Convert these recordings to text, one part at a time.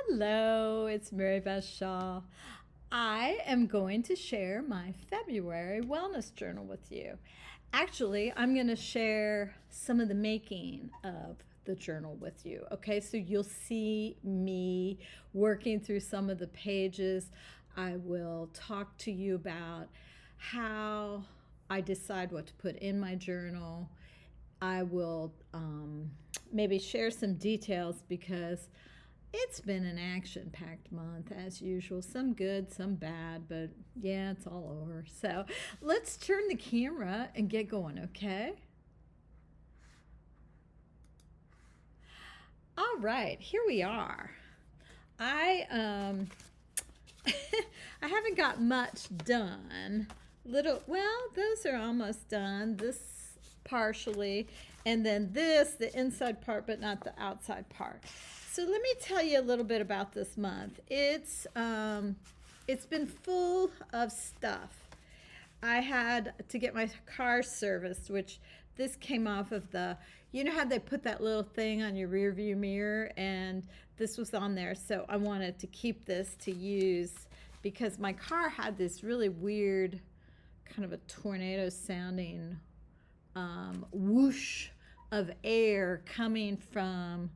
Hello, it's Mary Beth Shaw. I am going to share my February wellness journal with you. Actually, I'm going to share some of the making of the journal with you. Okay, so you'll see me working through some of the pages. I will talk to you about how I decide what to put in my journal. I will maybe share some details because it's been an action-packed month as usual. Some good, some bad, but yeah, it's all over. So let's turn the camera and get going, okay? All right, here we are. I I haven't got much done. Well, those are almost done. This partially, and then this, the inside part, but not the outside part. So let me tell you a little bit about this month. It's been full of stuff. I had to get my car serviced, which this came off of you know how they put that little thing on your rear view mirror, and this was on there. So I wanted to keep this to use because my car had this really weird kind of a tornado sounding whoosh of air coming from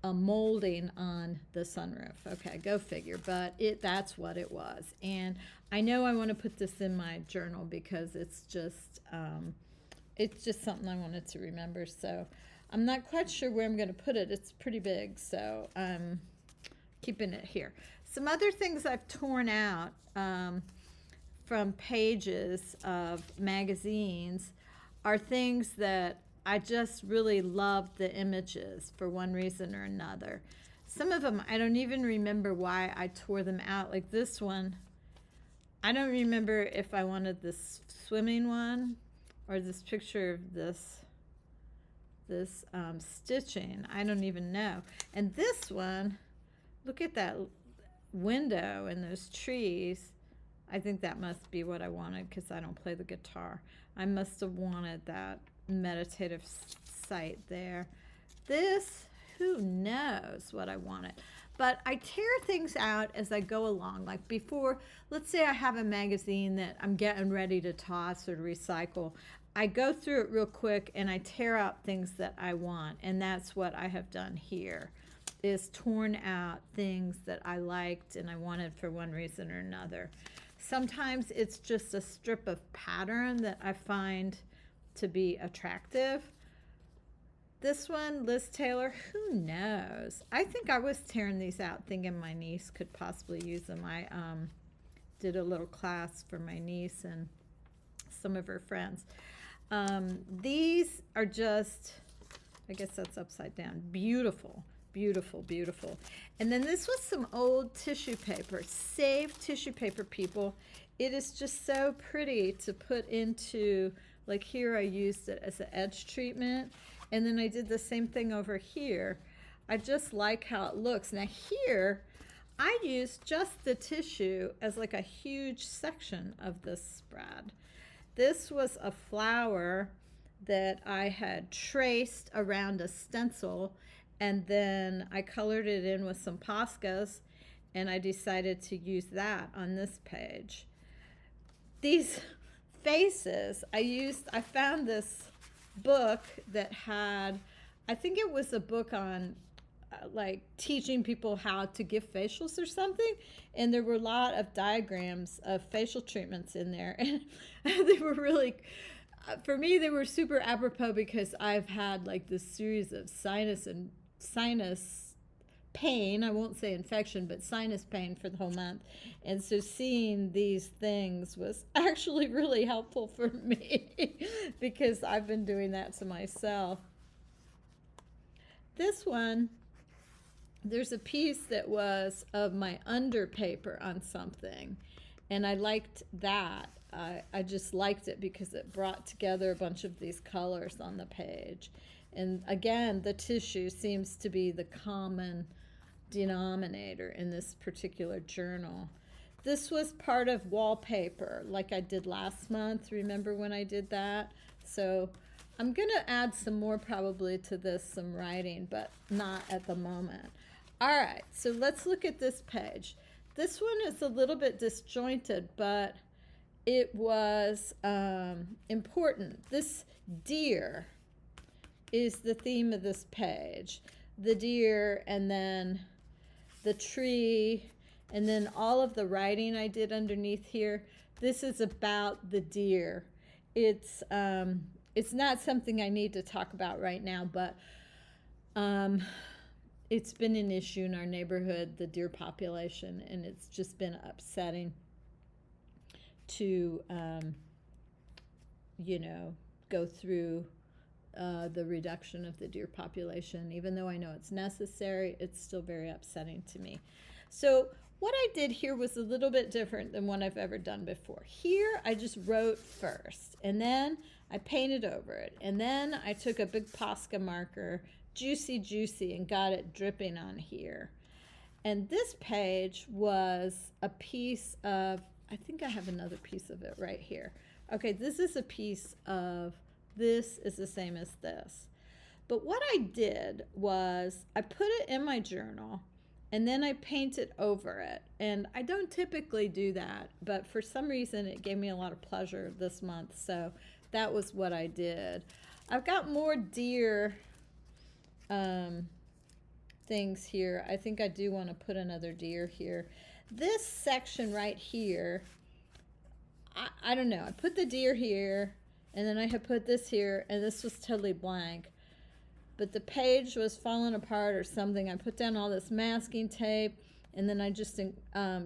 a molding on the sunroof. Okay, go figure, but that's what it was. And I know I want to put this in my journal because it's just something I wanted to remember. So I'm not quite sure where I'm going to put it. It's pretty big, so I'm keeping it here. Some other things I've torn out from pages of magazines are things that I just really loved the images for one reason or another. Some of them, I don't even remember why I tore them out. Like this one, I don't remember if I wanted this swimming one or this picture of this stitching. I don't even know. And this one, look at that window and those trees. I think that must be what I wanted because I don't play the guitar. I must have wanted that meditative site there. This, who knows what I wanted. But I tear things out as I go along. Like before, let's say I have a magazine that I'm getting ready to toss or to recycle. I go through it real quick and I tear out things that I want. And that's what I have done here, is torn out things that I liked and I wanted for one reason or another. Sometimes it's just a strip of pattern that I find to be attractive. This one, Liz Taylor, who knows? I think I was tearing these out thinking my niece could possibly use them. I did a little class for my niece and some of her friends. These are just, I guess that's upside down, beautiful. Beautiful, beautiful. And then this was some old tissue paper. Save tissue paper, people. It is just so pretty to put into, like here I used it as an edge treatment. And then I did the same thing over here. I just like how it looks. Now here, I used just the tissue as like a huge section of this spread. This was a flower that I had traced around a stencil, and then I colored it in with some Poscas, and I decided to use that on this page. These faces, I found this book that had, I think it was a book on like teaching people how to give facials or something, and there were a lot of diagrams of facial treatments in there, and they were really, for me, they were super apropos because I've had like this series of sinus pain, I won't say infection, but sinus pain for the whole month. And so seeing these things was actually really helpful for me because I've been doing that to myself. This one, there's a piece that was of my under paper on something, and I liked that. I just liked it because it brought together a bunch of these colors on the page. And again, the tissue seems to be the common denominator in this particular journal. This was part of wallpaper like I did last month. Remember when I did that? So I'm going to add some more probably to this, some writing, but not at the moment. All right, so let's look at this page. This one is a little bit disjointed, but it was important. This deer is the theme of this page. The deer, and then the tree, and then all of the writing I did underneath here. This is about the deer. It's not something I need to talk about right now, but it's been an issue in our neighborhood, the deer population, and it's just been upsetting to, go through the reduction of the deer population. Even though I know it's necessary, it's still very upsetting to me. So what I did here was a little bit different than what I've ever done before. Here, I just wrote first, and then I painted over it, and then I took a big Posca marker, juicy, and got it dripping on here. And this page was a piece of, I think I have another piece of it right here. Okay, this is a piece of, this is the same as this. But what I did was I put it in my journal, and then I painted over it. And I don't typically do that, but for some reason it gave me a lot of pleasure this month, so that was what I did. I've got more deer things here. I think I do want to put another deer here. This section right here, I don't know. I put the deer here, and then I had put this here, and this was totally blank. But the page was falling apart or something. I put down all this masking tape, and then I just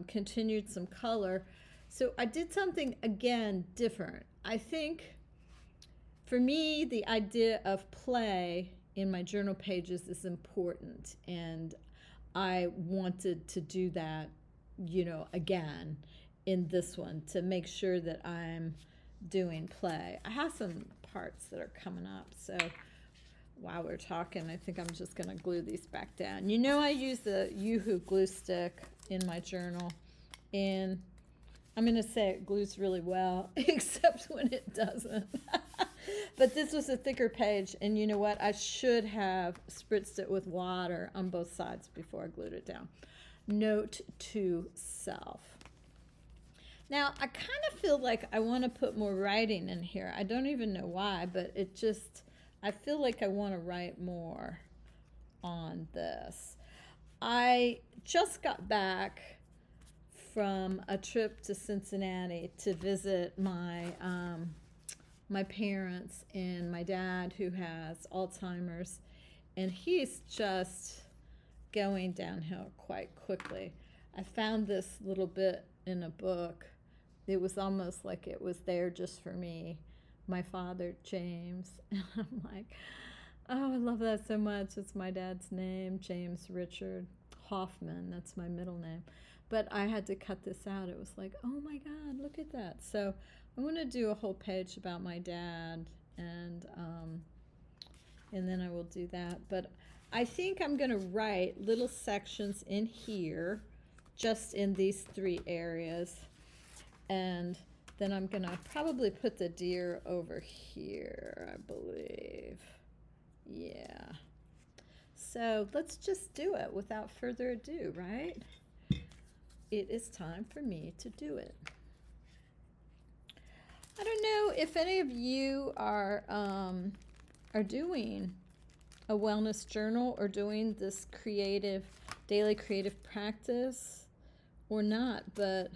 continued some color. So I did something, again, different. I think, for me, the idea of play in my journal pages is important, and I wanted to do that, again in this one to make sure that I'm doing play. I have some parts that are coming up, so while we're talking, I think I'm just going to glue these back down. I use the Yoo-Hoo glue stick in my journal, and I'm going to say it glues really well, except when it doesn't. But this was a thicker page, and you know what? I should have spritzed it with water on both sides before I glued it down. Note to self. Now, I kind of feel like I want to put more writing in here. I don't even know why, but I feel like I want to write more on this. I just got back from a trip to Cincinnati to visit my parents and my dad, who has Alzheimer's, and he's just going downhill quite quickly. I found this little bit in a book. It was almost like it was there just for me. My father, James, and I'm like, oh, I love that so much. It's my dad's name, James Richard Hoffman. That's my middle name. But I had to cut this out. It was like, oh my God, look at that. So I'm going to do a whole page about my dad, and then I will do that. But I think I'm going to write little sections in here, just in these 3 areas. And then I'm going to probably put the deer over here, I believe. Yeah. So let's just do it without further ado, right? It is time for me to do it. I don't know if any of you are doing a wellness journal or doing this daily creative practice or not, but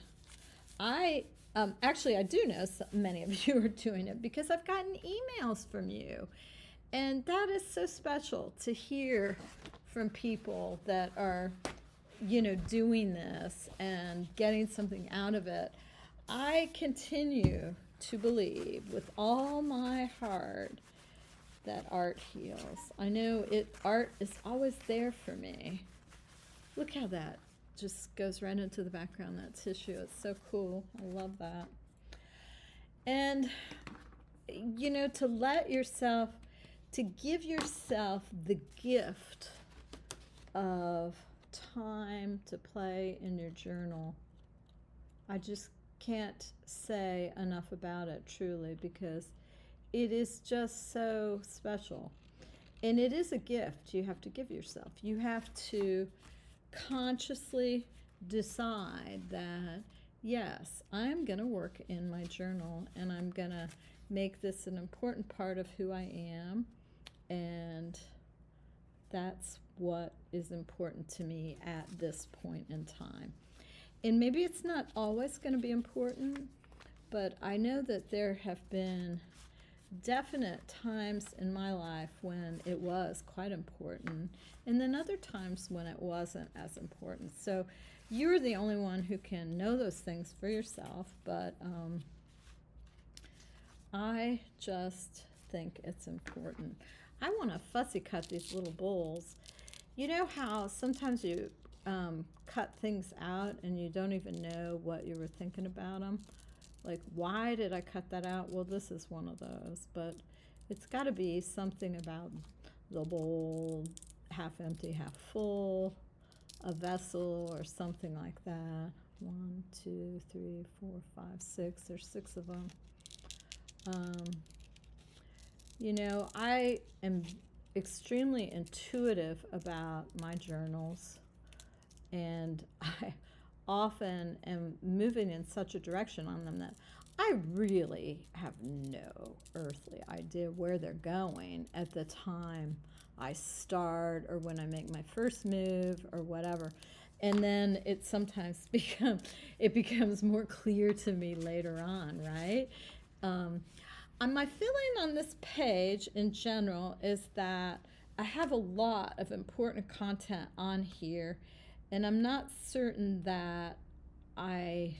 I do know many of you are doing it, because I've gotten emails from you, and that is so special to hear from people that are, doing this and getting something out of it. I continue to believe with all my heart that art heals. I know art is always there for me. Look how that just goes right into the background, that tissue. It's so cool. I love that. And to give yourself the gift of time to play in your journal. I just can't say enough about it, truly, because it is just so special. And it is a gift you have to give yourself. You have to consciously decide that, yes, I'm going to work in my journal and I'm going to make this an important part of who I am, and that's what is important to me at this point in time. And maybe it's not always going to be important, but I know that there have been definite times in my life when it was quite important, and then other times when it wasn't as important. So you're the only one who can know those things for yourself, but I just think it's important. I want to fussy cut these little bowls. You know how sometimes you cut things out and you don't even know what you were thinking about them? Like, why did I cut that out? Well, this is one of those, but it's got to be something about the bowl, half empty, half full, a vessel, or something like that. 1, 2, 3, 4, 5, 6. There's 6 of them. You know, I am extremely intuitive about my journals, and I often am moving in such a direction on them that I really have no earthly idea where they're going at the time I start or when I make my first move or whatever. And then it sometimes becomes more clear to me later on, right? My feeling on this page in general is that I have a lot of important content on here, and I'm not certain that I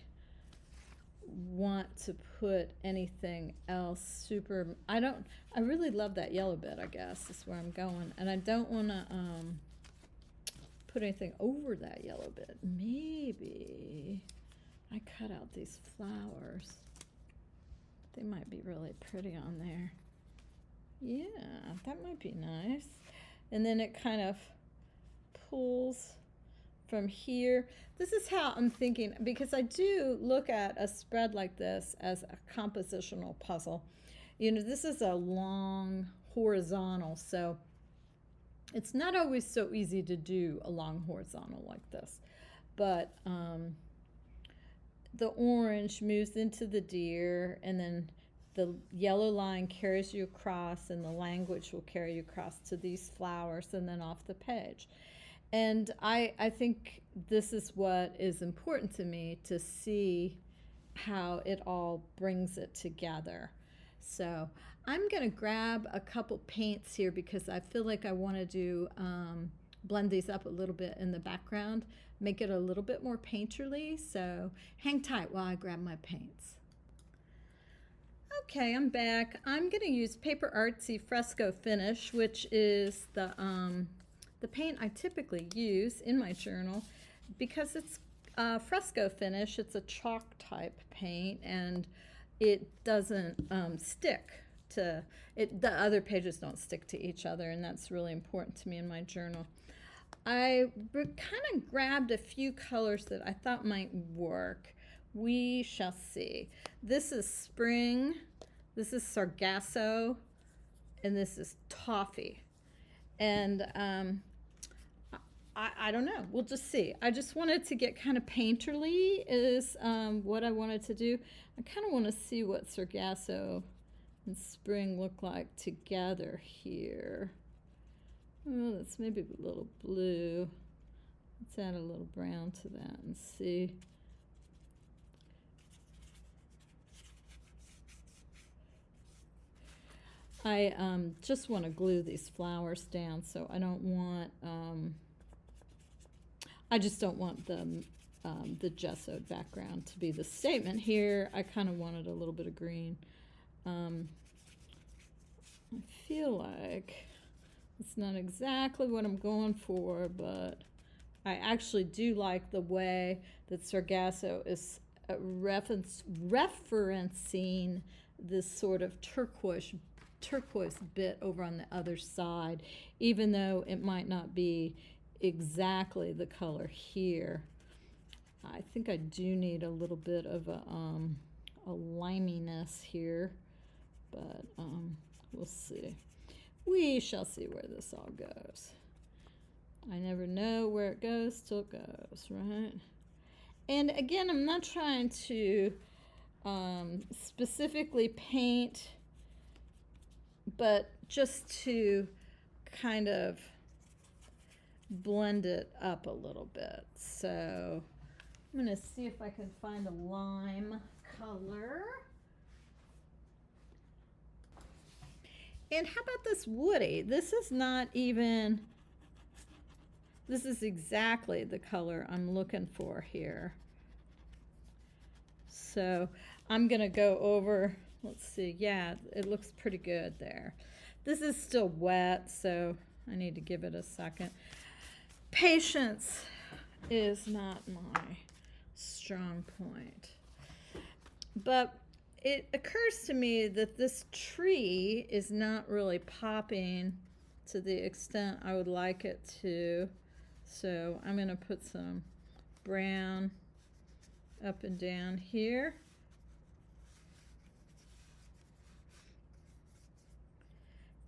want to put anything else super. I really love that yellow bit, I guess, is where I'm going. And I don't want to put anything over that yellow bit. Maybe I cut out these flowers. They might be really pretty on there. Yeah, that might be nice. And then it kind of pulls from here. This is how I'm thinking, because I do look at a spread like this as a compositional puzzle. You know, this is a long horizontal, so it's not always so easy to do a long horizontal like this. But the orange moves into the deer, and then the yellow line carries you across, and the language will carry you across to these flowers and then off the page. And I think this is what is important to me, to see how it all brings it together. So I'm going to grab a couple paints here because I feel like I want to do blend these up a little bit in the background, make it a little bit more painterly. So hang tight while I grab my paints. Okay, I'm back. I'm going to use Paper Artsy Fresco Finish, which is the paint I typically use in my journal because it's fresco finish. It's a chalk type paint, and it doesn't stick to it. The other pages don't stick to each other, and that's really important to me in my journal. I kind of grabbed a few colors that I thought might work. We shall see. This is spring, this is sargasso, and this is toffee. And I don't know. We'll just see. I just wanted to get kind of painterly is what I wanted to do. I kind of want to see what sargasso and spring look like together here. Oh, that's maybe a little blue. Let's add a little brown to that and see. I just want to glue these flowers down, so I don't want, I just don't want the gessoed background to be the statement here. I kind of wanted a little bit of green. I feel like it's not exactly what I'm going for, but I actually do like the way that sargasso is referencing this sort of turquoise bit over on the other side, even though it might not be exactly the color here. I think I do need a little bit of a liminess here, but we'll see. We shall see where this all goes. I never know where it goes till it goes, right? And again, I'm not trying to specifically paint, but just to kind of blend it up a little bit. So I'm going to see if I can find a lime color. And how about this woody? This is not even, this is exactly the color I'm looking for here. So I'm going to go over, let's see, yeah, it looks pretty good there. This is still wet, so I need to give it a second. Patience is not my strong point. But it occurs to me that this tree is not really popping to the extent I would like it to. So I'm going to put some brown up and down here.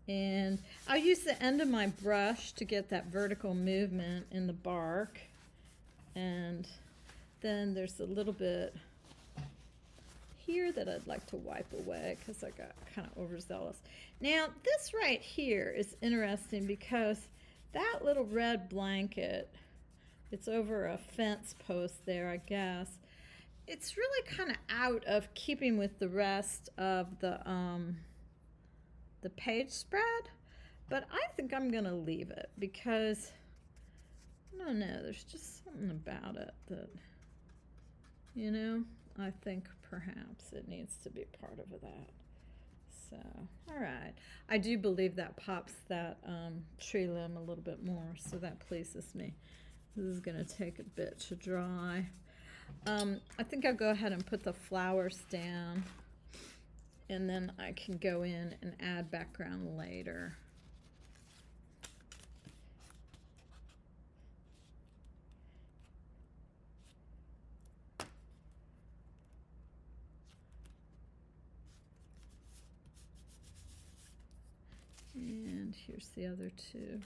And I'll use the end of my brush to get that vertical movement in the bark. And then there's a little bit here that I'd like to wipe away because I got kind of overzealous. Now this right here is interesting because that little red blanket, it's over a fence post there, I guess. It's really kind of out of keeping with the rest of the page spread, but I think I'm gonna leave it because I don't know, there's just something about it that, you know, I think perhaps it needs to be part of that. So, all right. I do believe that pops that tree limb a little bit more, so that pleases me. This is going to take a bit to dry. I think I'll go ahead and put the flowers down, and then I can go in and add background later. And here's the other two.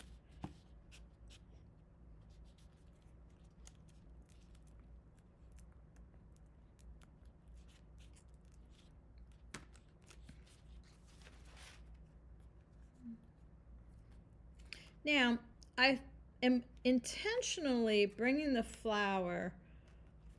Now, I am intentionally bringing the flower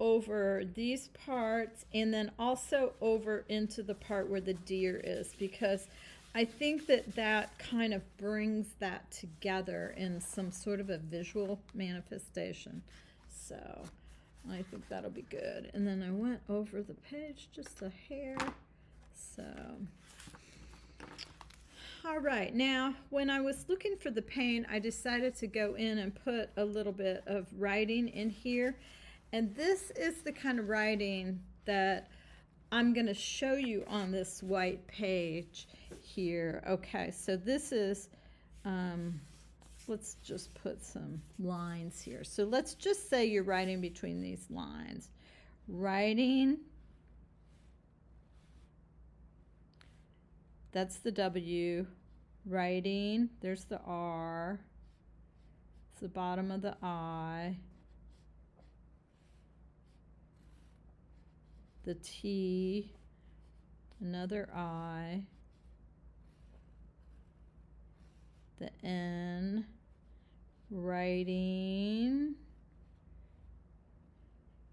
over these parts and then also over into the part where the deer is, because I think that that kind of brings that together in some sort of a visual manifestation. So I think that'll be good. And then I went over the page just a hair. So, all right. Now, when I was looking for the paint, I decided to go in and put a little bit of writing in here. And this is the kind of writing that I'm going to show you on this white page here. Okay, so this is, let's just put some lines here. So let's just say you're writing between these lines. Writing, that's the W. Writing, there's the R. It's the bottom of the I. The T, another I, the N, writing,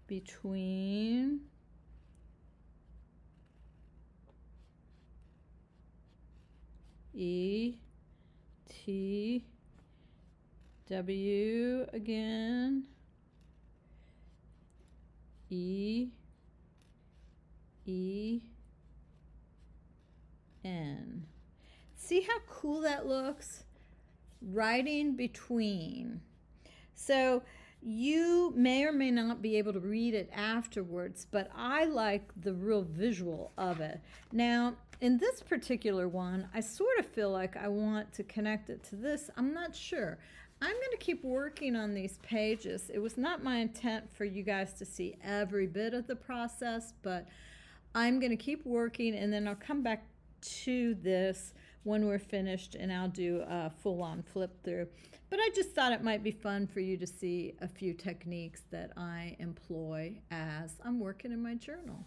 between, E, T, W again, E, E, N. See how cool that looks? Writing between. So you may or may not be able to read it afterwards, but I like the real visual of it. Now, in this particular one, I sort of feel like I want to connect it to this. I'm not sure. I'm going to keep working on these pages. It was not my intent for you guys to see every bit of the process, but I'm going to keep working, and then I'll come back to this when we're finished, and I'll do a full-on flip through. But I just thought it might be fun for you to see a few techniques that I employ as I'm working in my journal.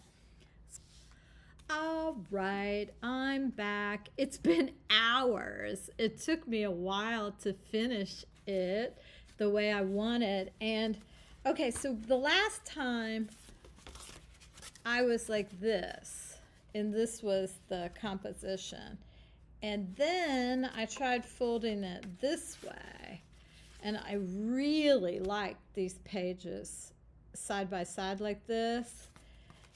All right, I'm back. It's been hours. It took me a while to finish it the way I wanted. And okay, so the last time I was like this, and this was the composition. And then I tried folding it this way, and I really liked these pages side by side like this.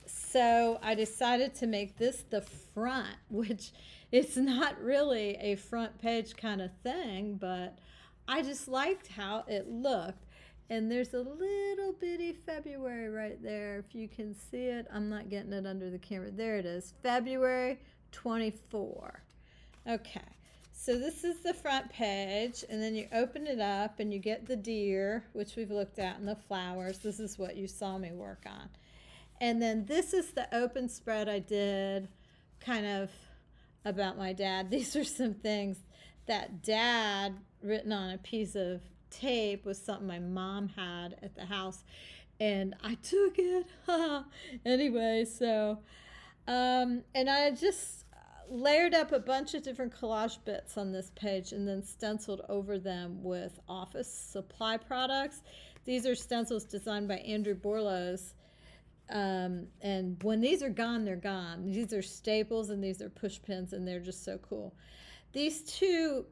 So I decided to make this the front, which it's not really a front page kind of thing, but I just liked how it looked. And there's a little bitty February right there. If you can see it, I'm not getting it under the camera. There it is, February 24. Okay, so this is the front page, and then you open it up and you get the deer, which we've looked at, and the flowers. This is what you saw me work on. And then this is the open spread I did kind of about my dad. These are some things that Dad written on a piece of tape was something my mom had at the house, and I took it. Anyway, so and I just layered up a bunch of different collage bits on this page and then stenciled over them with office supply products. These are stencils designed by Andrew Borlos, and when these are gone, they're gone. These are staples and these are push pins, and they're just so cool. These two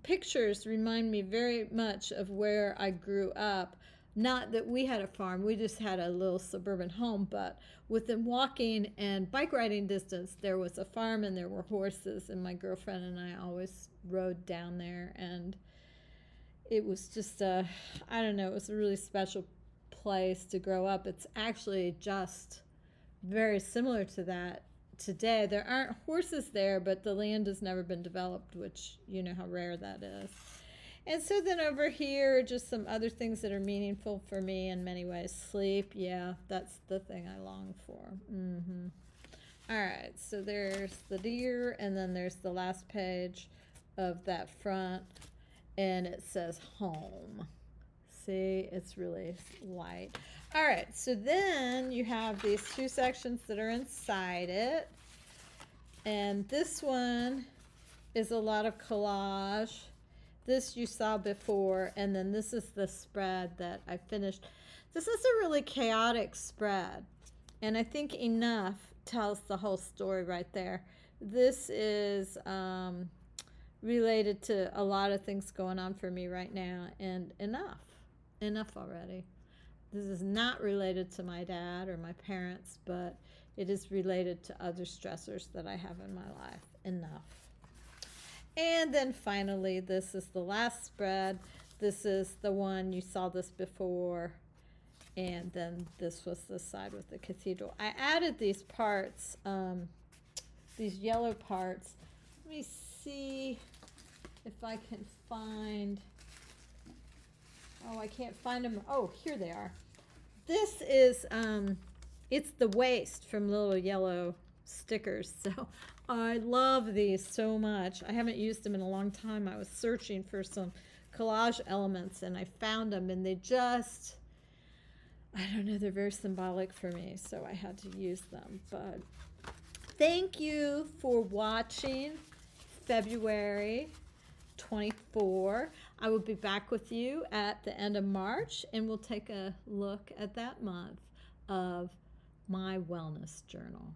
pictures remind me very much of where I grew up. Not that we had a farm, we just had a little suburban home, but within walking and bike riding distance, there was a farm and there were horses, and my girlfriend and I always rode down there, and it was just I don't know, it was a really special place to grow up. It's actually just very similar to that today. There aren't horses there, but the land has never been developed, which you know how rare that is. And so then over here, just some other things that are meaningful for me in many ways. Sleep, yeah, that's the thing I long for. All right, so there's the deer, and then there's the last page of that front, and it says home. See, it's really light. All right, so then you have these two sections that are inside it, and this one is a lot of collage. This you saw before, and then this is the spread that I finished. This is a really chaotic spread, and I think enough tells the whole story right there. This is related to a lot of things going on for me right now, and enough already. This is not related to my dad or my parents, but it is related to other stressors that I have in my life. Enough. And then finally, this is the last spread. This is the one, you saw this before, and then this was the side with the cathedral. I added these parts, these yellow parts. Let me see if I can find, oh, I can't find them. Oh, here they are. This is, it's the waist from Little Yellow Stickers. So I love these so much. I haven't used them in a long time. I was searching for some collage elements, and I found them, and they just, I don't know, they're very symbolic for me, so I had to use them. But thank you for watching February 24. I will be back with you at the end of March, and we'll take a look at that month of my wellness journal.